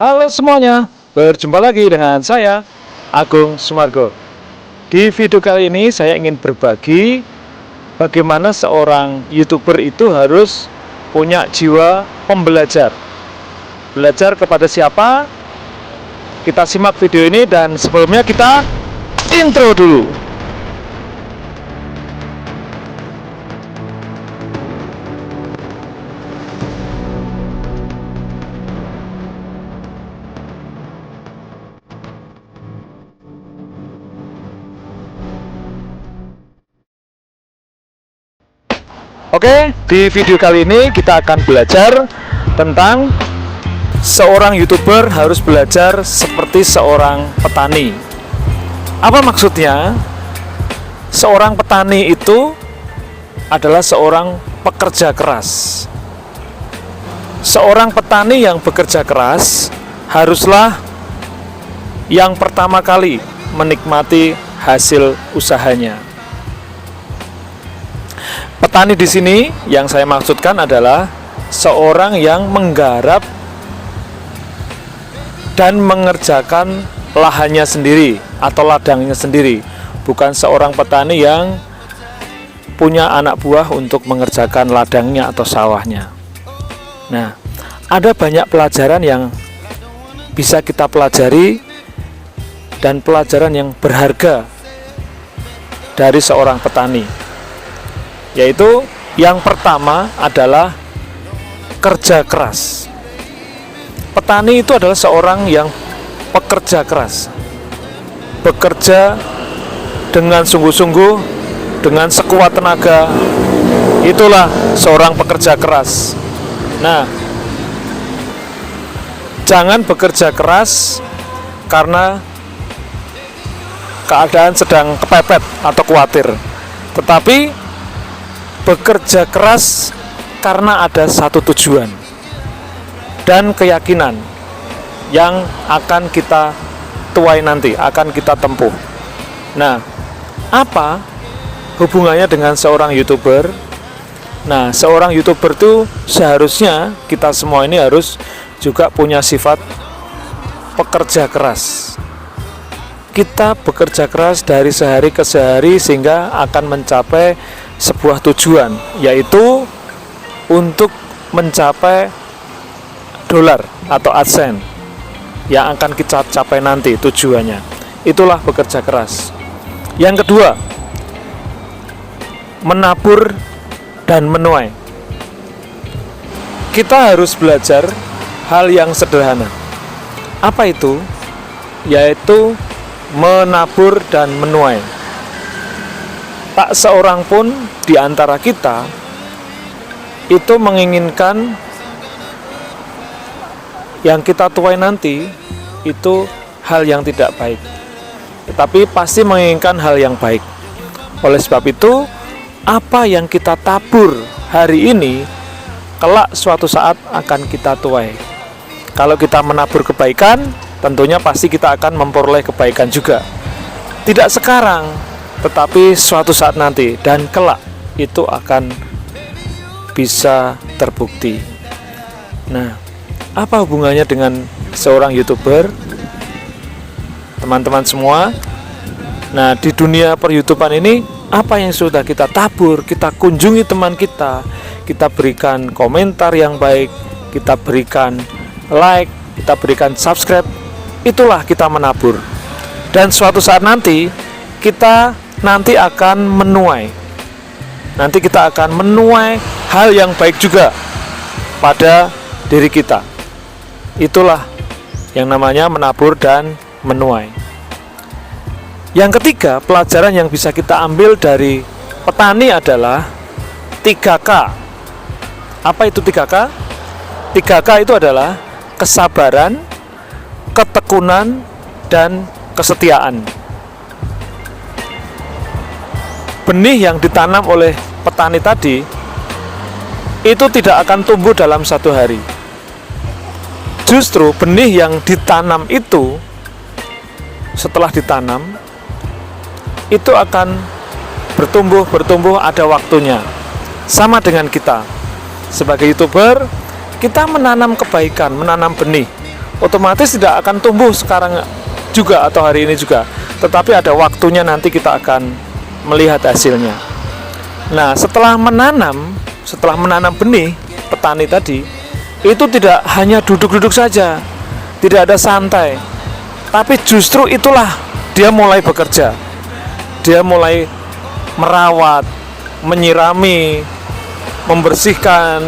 Halo semuanya, berjumpa lagi dengan saya, Agung Sumargo. Di video kali ini saya ingin berbagi bagaimana seorang YouTuber itu harus punya jiwa pembelajar. Belajar kepada siapa? Kita simak video ini dan sebelumnya kita intro dulu. Oke, di video kali ini kita akan belajar tentang seorang YouTuber harus belajar seperti seorang petani. Apa maksudnya? Seorang petani itu adalah seorang pekerja keras. Seorang petani yang bekerja keras haruslah yang pertama kali menikmati hasil usahanya. Petani di sini yang saya maksudkan adalah seorang yang menggarap dan mengerjakan lahannya sendiri atau ladangnya sendiri, bukan seorang petani yang punya anak buah untuk mengerjakan ladangnya atau sawahnya. Nah, ada banyak pelajaran yang bisa kita pelajari dan pelajaran yang berharga dari seorang petani. Yaitu yang pertama adalah kerja keras. Petani itu adalah seorang yang pekerja keras, bekerja dengan sungguh-sungguh, dengan sekuat tenaga. Itulah seorang pekerja keras. Nah, jangan bekerja keras karena keadaan sedang kepepet atau khawatir, tetapi bekerja keras karena ada satu tujuan dan keyakinan yang akan kita tuai nanti, akan kita tempuh. Nah, apa hubungannya dengan seorang YouTuber? Nah, seorang YouTuber itu seharusnya kita semua ini harus juga punya sifat pekerja keras. Kita bekerja keras dari sehari ke sehari sehingga akan mencapai sebuah tujuan, yaitu untuk mencapai dolar atau adsense yang akan kita capai nanti tujuannya. Itulah bekerja keras. Yang kedua, menabur dan menuai. Kita harus belajar hal yang sederhana. Apa itu? Yaitu menabur dan menuai. Tak seorang pun di antara kita itu menginginkan yang kita tuai nanti itu hal yang tidak baik, tetapi pasti menginginkan hal yang baik. Oleh sebab itu, apa yang kita tabur hari ini kelak suatu saat akan kita tuai. Kalau kita menabur kebaikan, tentunya pasti kita akan memperoleh kebaikan juga. Tidak sekarang, tetapi suatu saat nanti dan kelak itu akan bisa terbukti. Nah, apa hubungannya dengan seorang YouTuber? Teman-teman semua, nah di dunia per-YouTubean ini, apa yang sudah kita tabur, kita kunjungi teman kita berikan komentar yang baik, kita berikan like, kita berikan subscribe, itulah kita menabur. Dan suatu saat nanti kita akan menuai. Nanti kita akan menuai hal yang baik juga pada diri kita. Itulah yang namanya menabur dan menuai. Yang ketiga, pelajaran yang bisa kita ambil dari petani adalah 3K. Apa itu 3K? 3K itu adalah kesabaran, ketekunan, dan kesetiaan. Benih yang ditanam oleh petani tadi itu tidak akan tumbuh dalam satu hari. Justru benih yang ditanam itu setelah ditanam itu akan bertumbuh ada waktunya. Sama dengan kita sebagai YouTuber, kita menanam kebaikan, menanam benih otomatis tidak akan tumbuh sekarang juga atau hari ini juga, tetapi ada waktunya nanti kita akan melihat hasilnya. Nah, setelah menanam benih, petani tadi itu tidak hanya duduk-duduk saja, tidak ada santai, tapi justru itulah dia mulai bekerja, dia mulai merawat, menyirami, membersihkan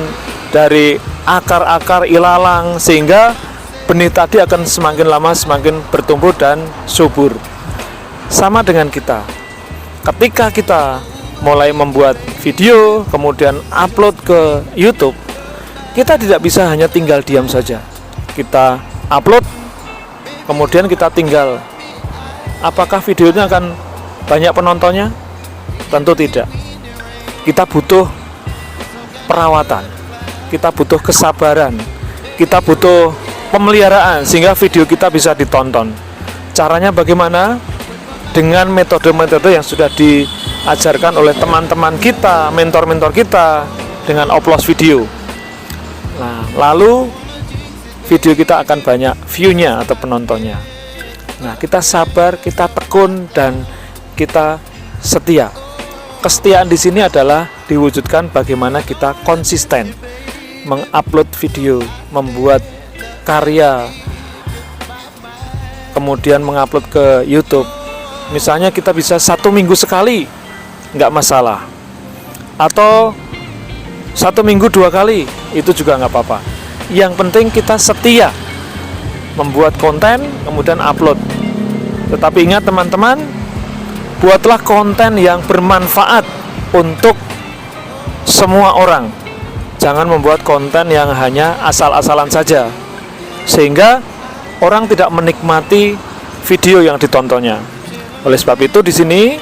dari akar-akar ilalang, sehingga benih tadi akan semakin lama semakin bertumbuh dan subur. Sama dengan kita, ketika kita mulai membuat video kemudian upload ke YouTube, kita tidak bisa hanya tinggal diam saja. Kita upload kemudian kita tinggal. Apakah videonya akan banyak penontonnya? Tentu tidak. Kita butuh perawatan, kita butuh kesabaran, kita butuh pemeliharaan sehingga video kita bisa ditonton. Caranya bagaimana? Dengan metode-metode yang sudah diajarkan oleh teman-teman kita, mentor-mentor kita, dengan upload video. Nah, lalu video kita akan banyak view-nya atau penontonnya. Nah, kita sabar, kita tekun, dan kita setia. Kesetiaan di sini adalah diwujudkan bagaimana kita konsisten mengupload video, membuat karya, kemudian mengupload ke YouTube. Misalnya kita bisa 1 minggu sekali, nggak masalah, atau 1 minggu 2 kali, itu juga nggak apa-apa. Yang penting kita setia membuat konten kemudian upload. Tetapi ingat teman-teman, buatlah konten yang bermanfaat untuk semua orang. Jangan membuat konten yang hanya asal-asalan saja, sehingga orang tidak menikmati video yang ditontonnya. Oleh sebab itu di sini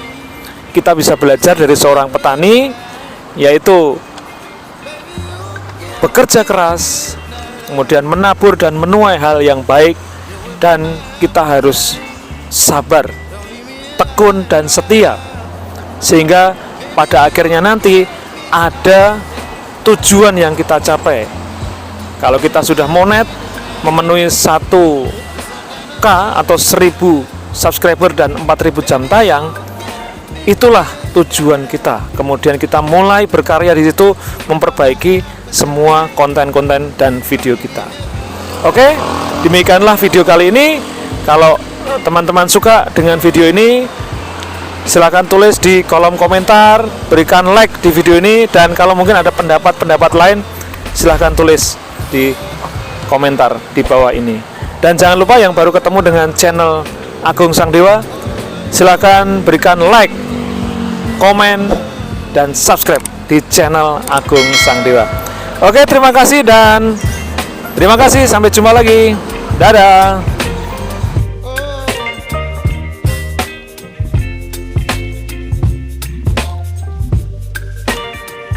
kita bisa belajar dari seorang petani, yaitu bekerja keras, kemudian menabur dan menuai hal yang baik, dan kita harus sabar, tekun, dan setia, sehingga pada akhirnya nanti ada tujuan yang kita capai. Kalau kita sudah monet, memenuhi 1K atau 1000 subscriber dan 4000 jam tayang, itulah tujuan kita. Kemudian kita mulai berkarya di situ, memperbaiki semua konten-konten dan video kita. Oke, demikianlah video kali ini. Kalau teman-teman suka dengan video ini, silakan tulis di kolom komentar, berikan like di video ini, dan kalau mungkin ada pendapat-pendapat lain, silakan tulis di komentar di bawah ini. Dan jangan lupa yang baru ketemu dengan channel Agung Sang Dewa, silakan berikan like, komen, dan subscribe di channel Agung Sang Dewa. Oke, terima kasih, sampai jumpa lagi. Dadah.